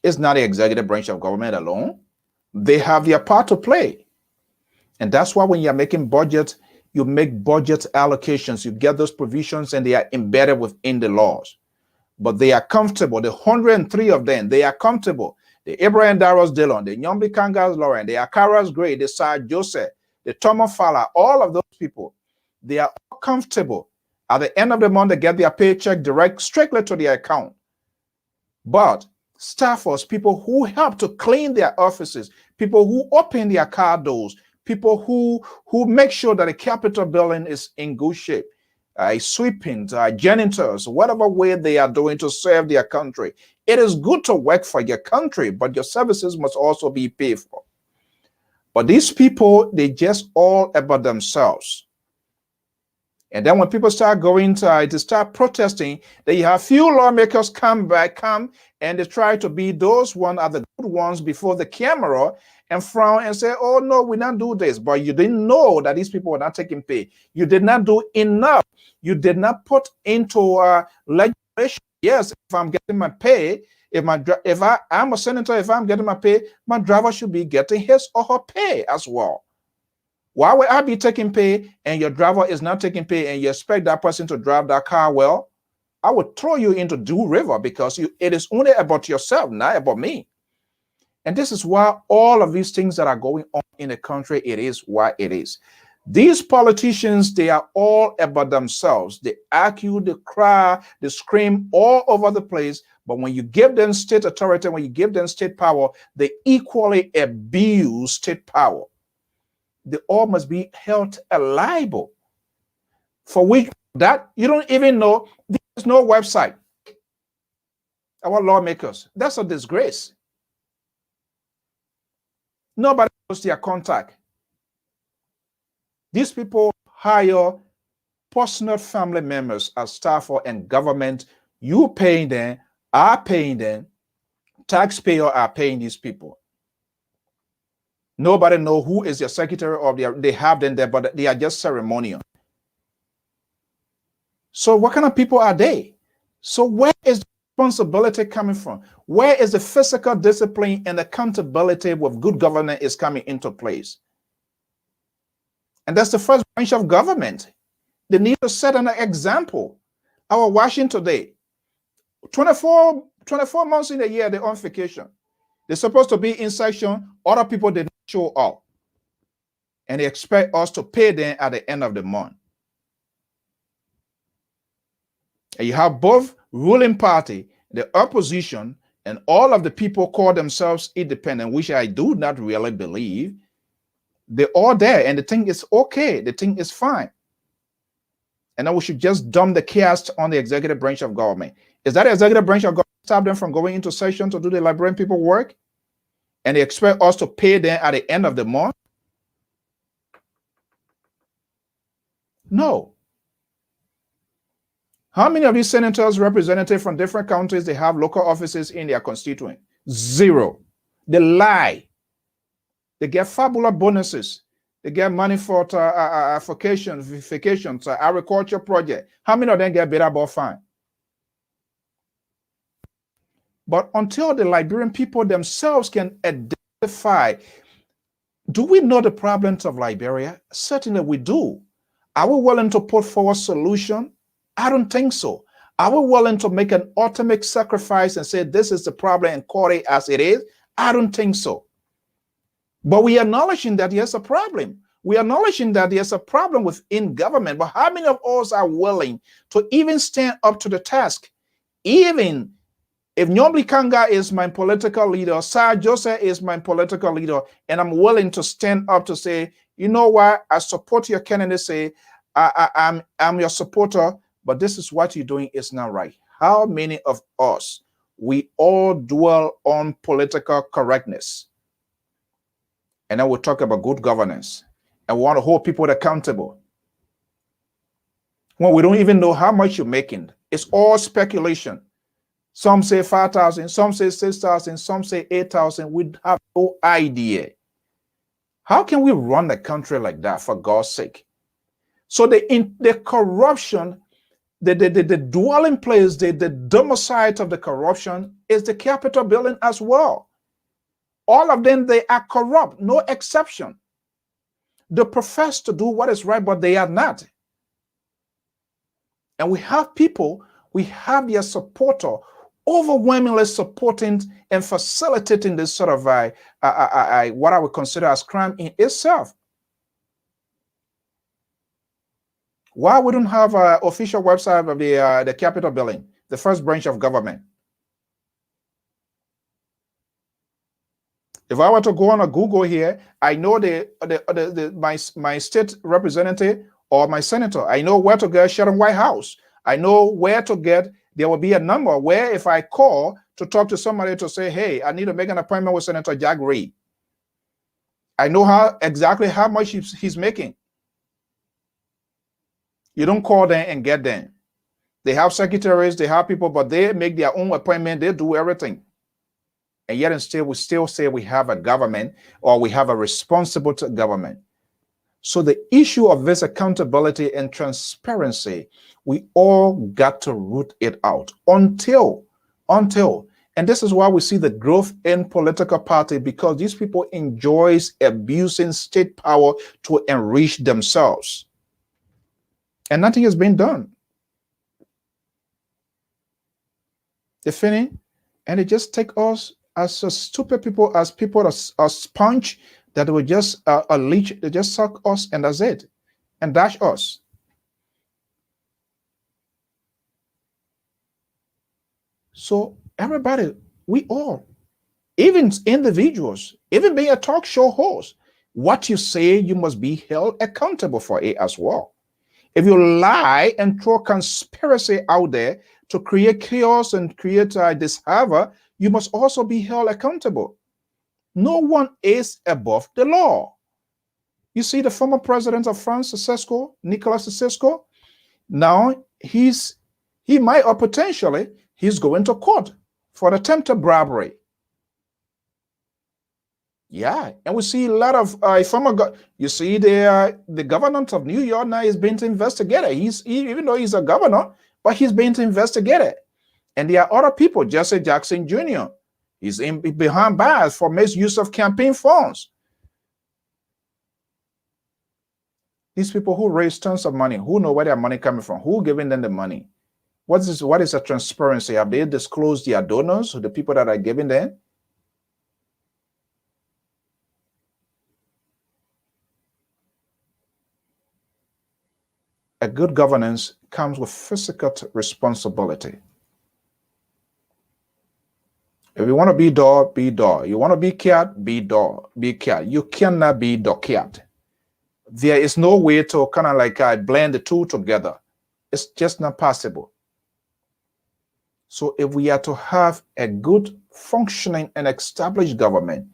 It's not the executive branch of government alone. They have their part to play. And that's why when you're making budgets, you make budget allocations, you get those provisions and they are embedded within the laws. But they are comfortable. The 103 of them, they are comfortable. The Abraham Darros Dillon, the Nyombi Kangas Lauren, the Akaras Gray, the Sir Joseph, the Thomas Fowler, all of those people, they are all comfortable. At the end of the month, they get their paycheck direct strictly to their account. But staffers, people who help to clean their offices, people who open their car doors, people who make sure that the Capitol building is in good shape, sweeping, janitors, whatever way they are doing to serve their country. It is good to work for your country, but your services must also be paid for. But these people, they just all about themselves. And then when people start going to start protesting, then you have few lawmakers come and they try to be those ones are the good ones before the camera and frown and say, oh no, we don't do this. But you didn't know that these people were not taking pay. You did not do enough. You did not put into legislation. Yes, if I'm getting my pay, I'm a senator, if I'm getting my pay, my driver should be getting his or her pay as well. Why would I be taking pay and your driver is not taking pay and you expect that person to drive that car well? I would throw you into Dew River because it is only about yourself, not about me. And this is why all of these things that are going on in the country, it is why it is. These politicians, they are all about themselves. They argue, they cry, they scream all over the place. But when you give them state authority, when you give them state power, they equally abuse state power. They all must be held liable. For which that you don't even know, there's no website. Our lawmakers, that's a disgrace. Nobody knows their contact. These people hire personal family members as staff and government. You paying them, are paying them, taxpayers are paying these people. Nobody know who is your secretary or they have them there, but they are just ceremonial. So what kind of people are they? So where is the responsibility coming from? Where is the physical discipline and accountability with good governance is coming into place? And that's the first branch of government. They need to set an example. Our Washington today, 24 months in a year, they're on vacation. They're supposed to be in session. Other people did not show up. And they expect us to pay them at the end of the month. And you have both ruling party, the opposition, and all of the people call themselves independent, which I do not really believe. They're all there, and the thing is okay. The thing is fine. And then we should just dump the chaos on the executive branch of government. Is that the executive branch of government stop them from going into session to do the Liberian people work? And they expect us to pay them at the end of the month? No. How many of these senators, representatives from different countries, they have local offices in their constituent? Zero. They lie. They get fabulous bonuses. They get money for vacations, agriculture project. How many of them get better about fine? But until the Liberian people themselves can identify, do we know the problems of Liberia? Certainly we do. Are we willing to put forward solution? I don't think so. Are we willing to make an ultimate sacrifice and say this is the problem and call it as it is? I don't think so. But we are acknowledging that there's a problem. We are acknowledging that there's a problem within government. But how many of us are willing to even stand up to the task? Even if Nyomli Kanga is my political leader, Sir Joseph is my political leader, and I'm willing to stand up to say, you know what, I support your candidacy, I'm your supporter, but this is what you're doing is not right. How many of us, we all dwell on political correctness? And then we'll talk about good governance. And we want to hold people accountable. When we don't even know how much you're making. It's all speculation. Some say 5,000, some say 6,000, some say 8,000. We have no idea. How can we run the country like that, for God's sake? So the corruption, the dwelling place, the domicile of the corruption is the Capitol building as well. All of them, they are corrupt, no exception. They profess to do what is right, but they are not. And we have people, we have their supporter overwhelmingly supporting and facilitating this sort of what I would consider as crime in itself. Why we don't have an official website of the Capitol building, the first branch of government? If I were to go on a Google here, I know my state representative or my senator. I know where to get Sharon White House. I know where to get. There will be a number where if I call to talk to somebody to say, hey, I need to make an appointment with Senator Jack Reed. I know exactly how much he's making. You don't call them and get them. They have secretaries, they have people, but they make their own appointment. They do everything. And yet instead, we still say we have a government or we have a responsible government. So the issue of this accountability and transparency, we all got to root it out until, and this is why we see the growth in political party, because these people enjoys abusing state power to enrich themselves. And nothing has been done. They finish, and they just take us as a stupid people, as people, as a sponge that will just a leech, they just suck us and that's it, and dash us. So everybody, we all, even individuals, even being a talk show host, what you say, you must be held accountable for it as well. If you lie and throw conspiracy out there to create chaos and create disharmony, you must also be held accountable. No one is above the law. You see the former president of France, Nicolas Sesco, now he might, or potentially, he's going to court for attempted bribery. Yeah, and we see a lot of you see the governor of New York now is being investigated. Even though he's a governor, but he's being investigated. And there are other people, Jesse Jackson Jr. He's behind bars for misuse of campaign funds. These people who raise tons of money, who know where their money coming from, who giving them the money? What is a transparency? Have they disclosed their donors, the people that are giving them? A good governance comes with physical responsibility. If you want to be dog, be dog. You want to be cat, be dog, be cat. You cannot be dog cat. There is no way to kind of like blend the two together. It's just not possible. So if we are to have a good functioning and established government,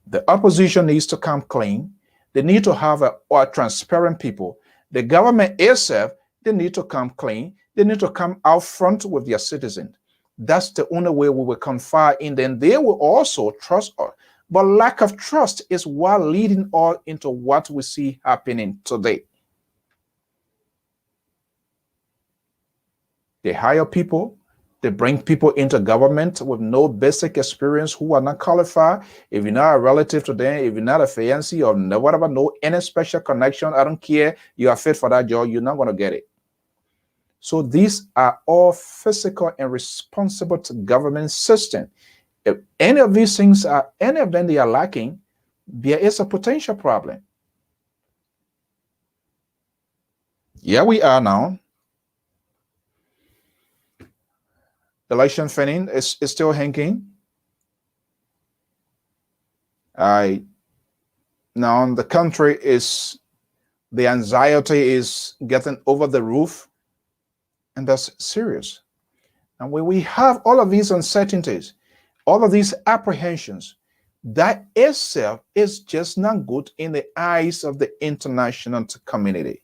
the opposition needs to come clean. They need to have a transparent people. The government itself, they need to come clean. They need to come out front with their citizens. That's the only way we will confide in them. They will also trust us. But lack of trust is what leading all into what we see happening today. They hire people. They bring people into government with no basic experience who are not qualified. If you're not a relative to them, if you're not a fiancé or whatever, no any special connection, I don't care, you are fit for that job, you're not going to get it. So these are all physical and responsible to government system. If any of these things are, any of them they are lacking, there is a potential problem. Here we are now. Election funding is still hanging. Now the country the anxiety is getting over the roof, and that's serious. And when we have all of these uncertainties, all of these apprehensions, that itself is just not good in the eyes of the international community.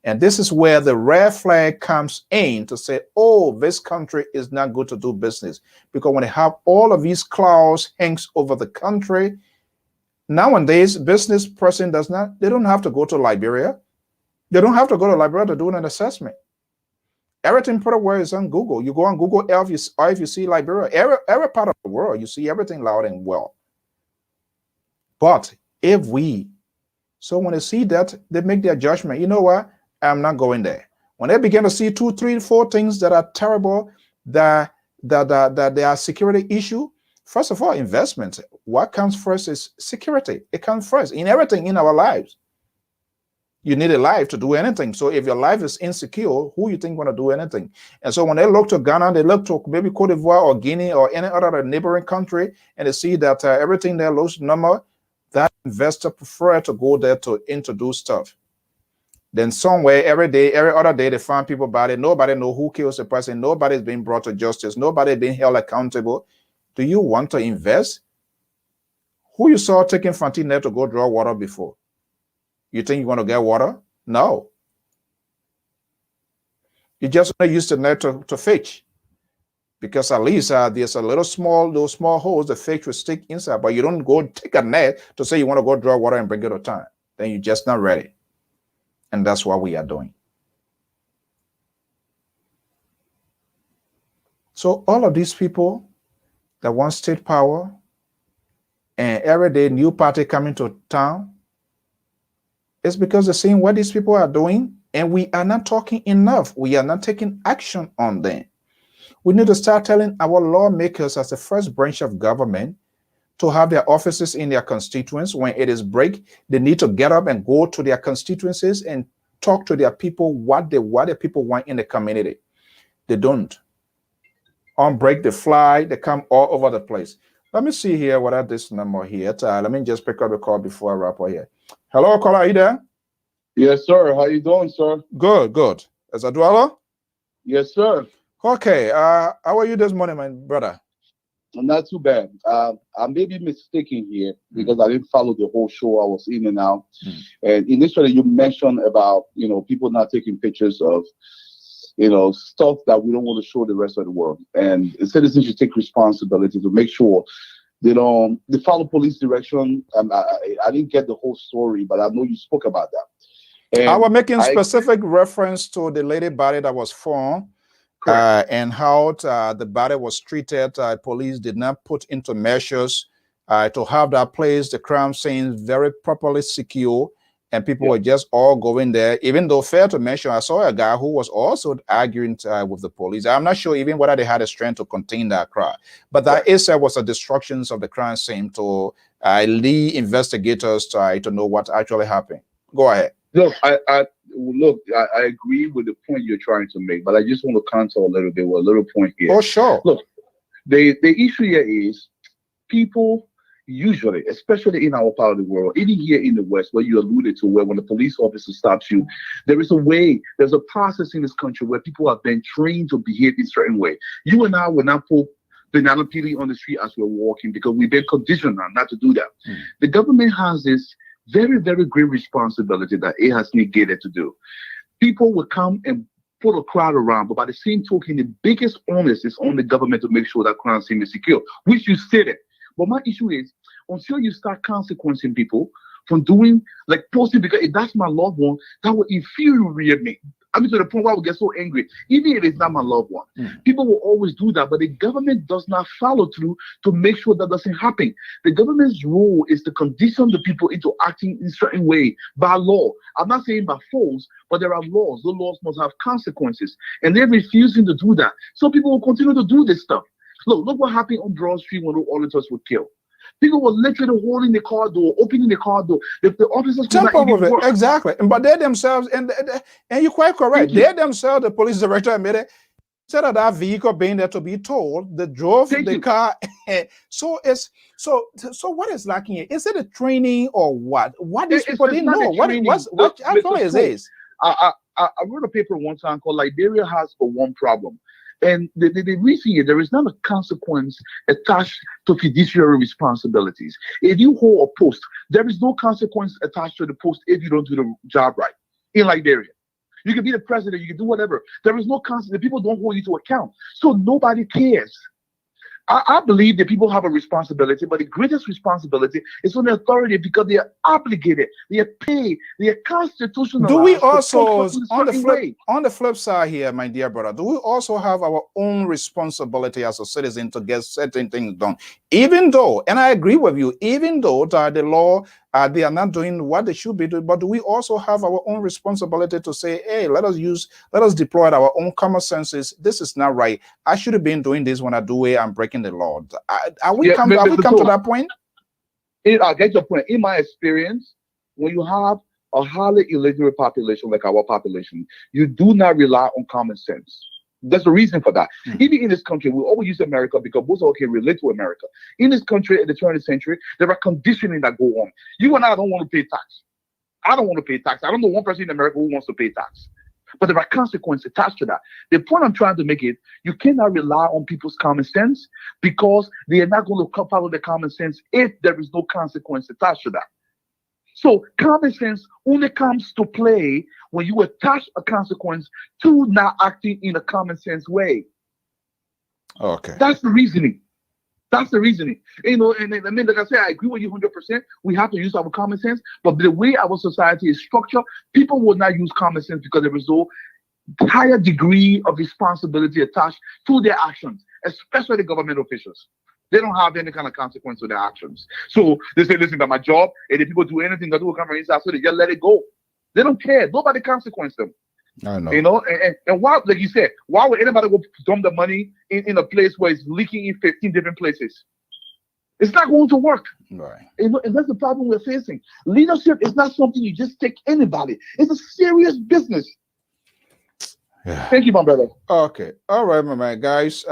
And this is where the red flag comes in to say, oh, this country is not good to do business. Because when they have all of these clouds hangs over the country, nowadays, business person they don't have to go to Liberia. They don't have to go to Liberia to do an assessment. Everything pretty well is on Google. You go on Google Earth, or if you see Liberia, every part of the world, you see everything loud and well. But so when they see that, they make their judgment. You know what? I'm not going there. When they begin to see 2, 3, 4 things that are terrible, that they are security issue, first of all, investment. What comes first is security. It comes first in everything in our lives. You need a life to do anything. So if your life is insecure, who you think going to do anything? And so when they look to Ghana, they look to maybe Cote d'Ivoire or Guinea or any other neighboring country, and they see that everything there looks normal, that investor prefer to go there to introduce stuff. Then somewhere, every other day, they find people about it. Nobody know who kills the person. Nobody's being brought to justice. Nobody's being held accountable. Do you want to invest? Who you saw taking Fantine to go draw water before? You think you want to get water? No. You just want to use the net to fish. Because at least there's a those small holes the fish will stick inside. But you don't go take a net to say you want to go draw water and bring it on time. Then you're just not ready. And that's what we are doing. So all of these people that want state power, and every day new party coming to town, it's because they're seeing what these people are doing, and we are not talking enough. We are not taking action on them. We need to start telling our lawmakers as the first branch of government to have their offices in their constituents. When it is break, they need to get up and go to their constituencies and talk to their people what the people want in the community. They don't. On break, they fly, they come all over the place. Let me see here what I this number here. Let me just pick up the call before I wrap up here. Hello, caller, are you there? Yes, sir. How you doing, sir? Good, good. Is that Dwella? Yes, sir. Okay. How are you this morning, my brother? Not too bad. I may be mistaken here because I didn't follow the whole show. I was in and out. And initially, you mentioned about people not taking pictures of stuff that we don't want to show the rest of the world. And citizens should take responsibility to make sure they follow police direction. I didn't get the whole story, but I know you spoke about that. And I was making specific reference to the lady body that was found. And how the body was treated. Police did not put into measures to have that place, the crime scene, very properly secure, and people were just all going there. Even though, fair to mention, I saw a guy who was also arguing with the police. I'm not sure even whether they had the strength to contain that crowd, but that itself was a destruction of the crime scene to lead investigators to know what actually happened. Go ahead. Look, I agree with the point you're trying to make, but I just want to counter a little bit with a little point here. Oh, sure. Look, the issue here is people usually, especially in our part of the world, even here in the West, where you alluded to, where when the police officer stops you, there's a process in this country where people have been trained to behave in a certain way. You and I will not put banana peeling on the street as we're walking because we've been conditioned not to do that. The government has this very, very great responsibility that it has negated to do. People will come and put a crowd around, but by the same token, the biggest onus is on the government to make sure that crime scene is secure, which you stated. But my issue is, until you start consequencing people from doing, like posting, because if that's my loved one, that will infuriate me. I mean, to the point where I would get so angry, even if it's not my loved one. People will always do that, but the government does not follow through to make sure that doesn't happen. The government's role is to condition the people into acting in a certain way by law. I'm not saying by force, but there are laws. The laws must have consequences, and they're refusing to do that. So people will continue to do this stuff. Look what happened on Broad Street when the auditors were killed. People were literally holding the car door, opening the car door. If the officers jump over it, exactly. But they themselves, and you're quite correct. They themselves, the police director admitted, instead of that vehicle being there to be told, they drove the car. So what is lacking here? Is it a training or what? What these people didn't know? What actually is this? I wrote a paper one time called Liberia Has a One Problem. And the reason is there is not a consequence attached to fiduciary responsibilities. If you hold a post, there is no consequence attached to the post if you don't do the job right in Liberia. You can be the president, you can do whatever. There is no consequence. The people don't hold you to account. So nobody cares. I believe that people have a responsibility, but the greatest responsibility is on the authority because they are obligated, they are paid, they are constitutional. Do we also, on the flip side here, my dear brother, do we also have our own responsibility as a citizen to get certain things done? Even though, and I agree with you, even though the law, they are not doing what they should be doing, but do we also have our own responsibility to say, hey, let us deploy our own common senses. This is not right. I should have been doing this when I do it. I'm breaking the law. Are we come to that point? I get your point. In my experience, when you have a highly illiterate population like our population, you do not rely on common sense. There's a reason for that. Even in this country, we always use America because most of us can relate to America. In this country, in the 20th century, there are conditioning that go on. You and I don't want to pay tax. I don't want to pay tax. I don't know one person in America who wants to pay tax. But there are consequences attached to that. The point I'm trying to make is you cannot rely on people's common sense because they are not going to follow the common sense if there is no consequence attached to that. So common sense only comes to play when you attach a consequence to not acting in a common sense way. Okay. That's the reasoning. That's the reasoning. You know, and I mean, like I said, I agree with you 100%. We have to use our common sense, but the way our society is structured, people will not use common sense because there is no higher degree of responsibility attached to their actions, especially the government officials. They don't have any kind of consequence to their actions. So they say, listen, that's my job, and if people do anything that will come from inside, so they just let it go. They don't care. Nobody consequence them. I know. You know, and why, like you said, why would anybody go dump the money in a place where it's leaking in 15 different places? It's not going to work. Right. You know, and that's the problem we're facing. Leadership is not something you just take anybody. It's a serious business. Yeah. Thank you, my brother. Okay. All right, my man. Guys,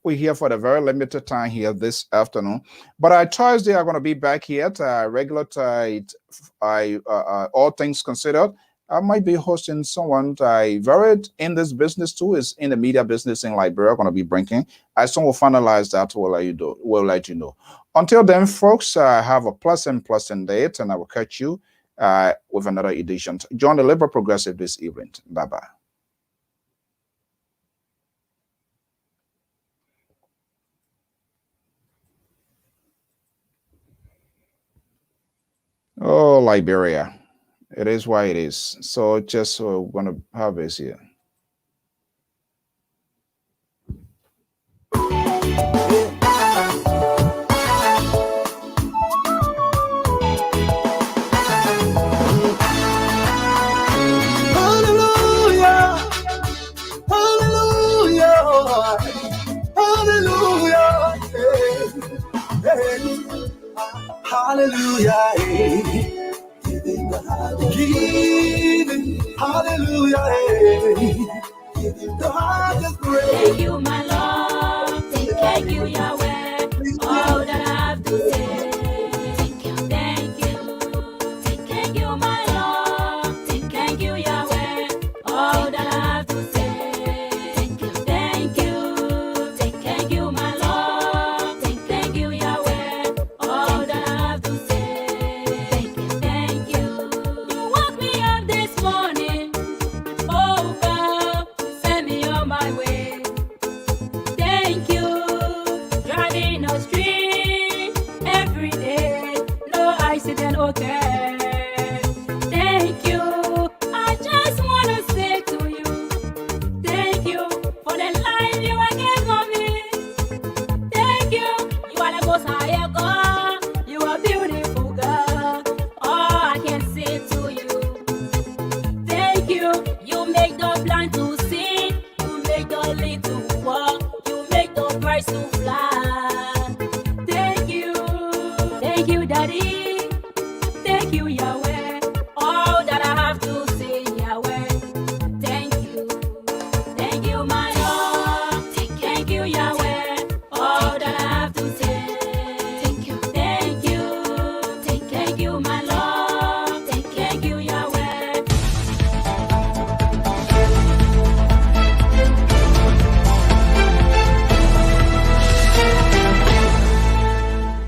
we're here for the very limited time here this afternoon. But Thursday, I'm going to be back here at regular all things considered. I might be hosting someone very in this business too, is in the media business in Liberia, going to be bringing. As soon as we finalize that, we'll let you know. Until then, folks, have a pleasant date, and I will catch you with another edition. Join the Liberal Progressive this evening. Bye-bye. Oh, Liberia. It is why it is. So just we're going to have this here. Hallelujah. Hallelujah. Hallelujah. Hey, hey. Hallelujah. Hey. Giving, hallelujah, hey. The highest praise. Thank you, my Lord. Thank you, Yahweh.